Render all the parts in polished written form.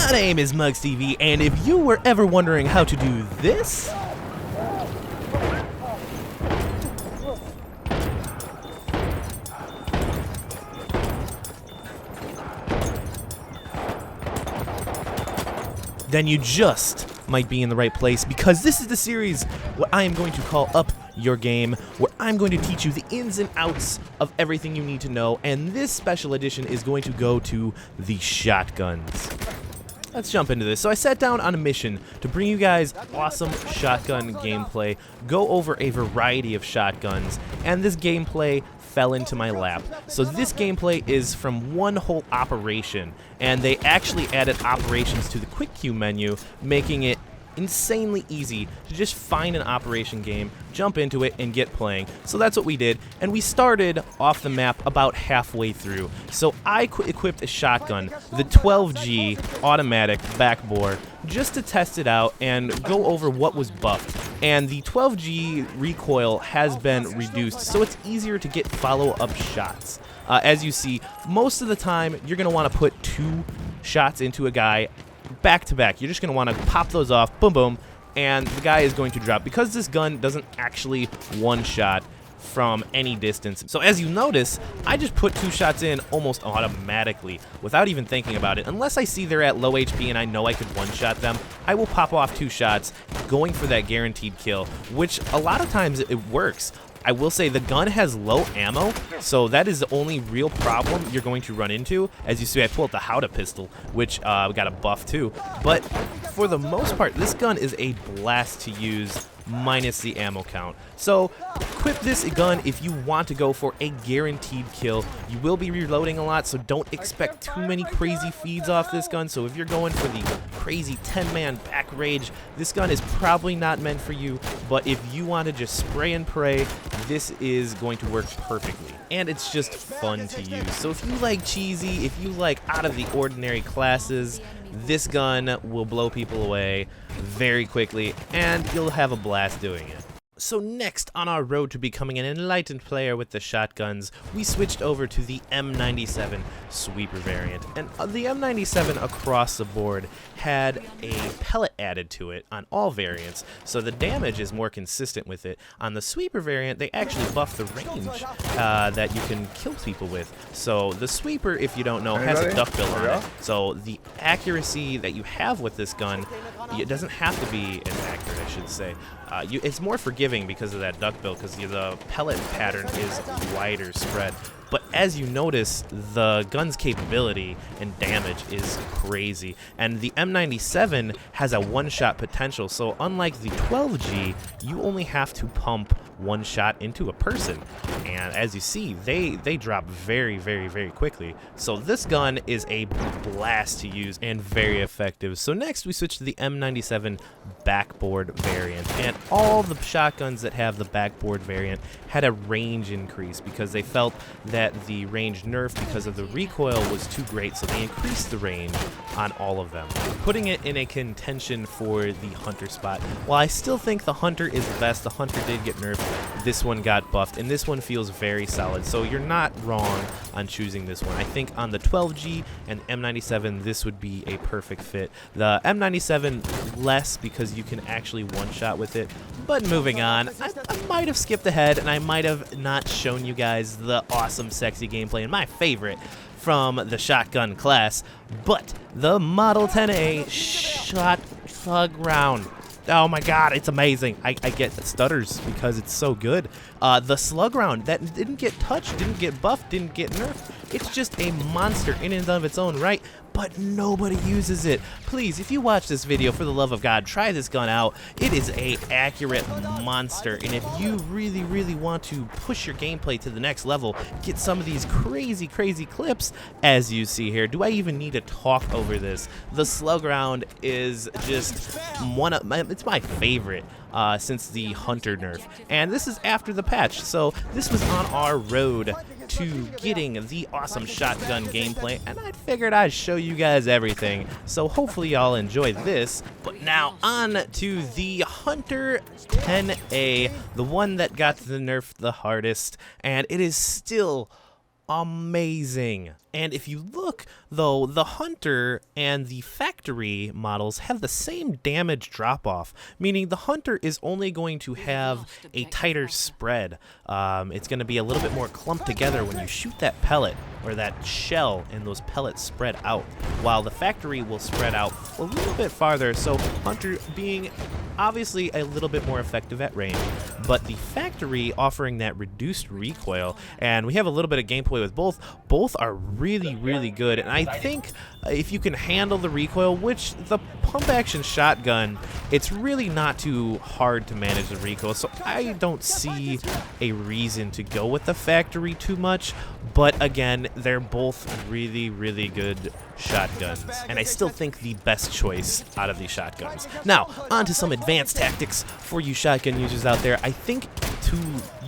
My name is MugsTV, and if you were ever wondering how to do this, then you just might be in the right place, because this is the series what I am going to call Up Your Game, where I'm going to teach you the ins and outs of everything you need to know, and this special edition is going to go to the shotguns. Let's jump into this. So I sat down on a mission to bring you guys awesome shotgun gameplay, go over a variety of shotguns, and this gameplay fell into my lap. So this gameplay is from one whole operation, and they actually added operations to the quick queue menu, making it insanely easy to just find an operation game, jump into it, and get playing. So that's what we did, and we started off the map about halfway through. So I equipped a shotgun, the 12G automatic backbore, just to test it out and go over what was buffed. And the 12G recoil has been reduced, so it's easier to get follow-up shots. As you see, most of the time you're going to want to put 2 shots into a guy back to back. You're just going to want to pop those off, boom boom, and the guy is going to drop, because this gun doesn't actually one-shot from any distance. So as you notice, I just put 2 shots in almost automatically without even thinking about it. Unless I see they're at low HP and I know I could one-shot them, I will pop off 2 shots, going for that guaranteed kill, which a lot of times it works. I will say the gun has low ammo, so that is the only real problem you're going to run into. As you see, I pulled the Howda pistol, which we got a buff too. But for the most part, this gun is a blast to use, minus the ammo count. So equip this gun if you want to go for a guaranteed kill. You will be reloading a lot, so don't expect too many crazy feeds off this gun. So if you're going for the crazy 10-man back rage, this gun is probably not meant for you. But if you want to just spray and pray, this is going to work perfectly. And it's just fun to use. So if you like cheesy, if you like out of the ordinary classes, this gun will blow people away very quickly, and you'll have a blast doing it. So next on our road to becoming an enlightened player with the shotguns, we switched over to the M97 sweeper variant. And the M97 across the board had a pellet added to it on all variants, so the damage is more consistent with it. On the sweeper variant, they actually buffed the range that you can kill people with. So the sweeper, if you don't know, has a duckbill on it. So the accuracy that you have with this gun, it doesn't have to be as accurate, I should say. It's more forgiving because of that duckbill, because the pellet pattern is wider spread. But as you notice, the gun's capability and damage is crazy. And the M97 has a one-shot potential, so unlike the 12G, you only have to pump 1 shot into a person. And as you see, they drop very, very, very quickly. So this gun is a blast to use and very effective. So next we switch to the M97 backboard variant. And all the shotguns that have the backboard variant had a range increase, because they felt that the range nerf because of the recoil was too great, so they increased the range on all of them, putting it in a contention for the hunter spot. While I still think the hunter is the best, the hunter did get nerfed, this one got buffed, and this one feels very solid, so you're not wrong on choosing this one. I think on the 12G and M97, this would be a perfect fit. The M97 less, because you can actually one-shot with it. But moving on, I might have skipped ahead, and I might have not shown you guys the awesome, sexy gameplay and my favorite from the shotgun class, but the Model 10A shot slug round. Oh my god, it's amazing. I get stutters because it's so good. The slug round that didn't get touched, didn't get buffed, didn't get nerfed. It's just a monster in and of its own right, but nobody uses it. Please, if you watch this video, for the love of God, try this gun out. It is a accurate monster, and if you really, really want to push your gameplay to the next level, get some of these crazy, crazy clips, as you see here. Do I even need to talk over this? The slug round is just it's my favorite since the hunter nerf, and this is after the patch, so this was on our road to getting the awesome shotgun gameplay, and I figured I'd show you guys everything, so hopefully y'all enjoyed this. But now on to the Hunter 10A, the one that got the nerf the hardest, and it is still amazing. And if you look, though, the Hunter and the Factory models have the same damage drop-off, meaning the Hunter is only going to have a tighter spread. It's going to be a little bit more clumped together when you shoot that pellet or that shell, and those pellets spread out, while the Factory will spread out a little bit farther, so Hunter being obviously a little bit more effective at range, but the Factory offering that reduced recoil, and we have a little bit of gameplay with both. Both are really, really good, and I think if you can handle the recoil, which the pump action shotgun, it's really not too hard to manage the recoil, so I don't see a reason to go with the Factory too much, but again, they're both really, really good shotguns, and I still think the best choice out of these shotguns. Now, on to some advanced tactics for you shotgun users out there. I think to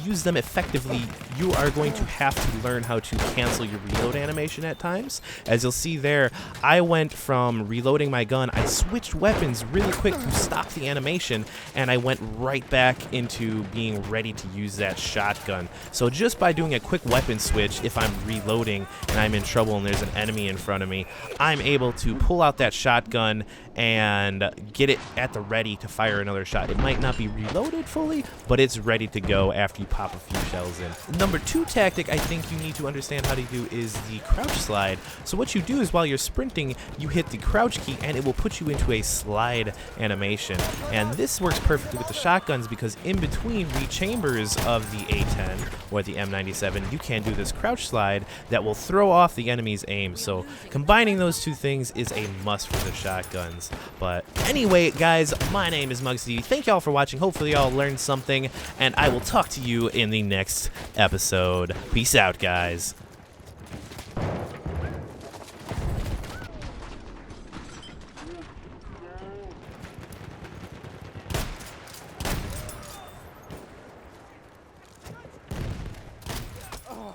use them effectively, you are going to have to learn how to cancel your reload animation at times. As you'll see there, I went from reloading my gun, I switched weapons really quick to stop the animation, and I went right back into being ready to use that shotgun. So just by doing a quick weapon switch, if I'm reloading and I'm in trouble and there's an enemy in front of me, I'm able to pull out that shotgun and get it at the ready to fire another shot. It might not be reloaded fully, but it's ready to go after you pop a few shells in. Number 2 tactic I think you need to understand how to do is the crouch slide. So what you do is while you're sprinting, you hit the crouch key and it will put you into a slide animation. And this works perfectly with the shotguns because in between rechambers of the A10 or the M97, you can do this crouch slide that will throw off the enemy's aim. So combining those two things is a must for the shotguns. But anyway, guys, my name is MugsTV. Thank y'all for watching. Hopefully y'all learned something, and I will talk to you in the next episode. Peace out, guys. Oh.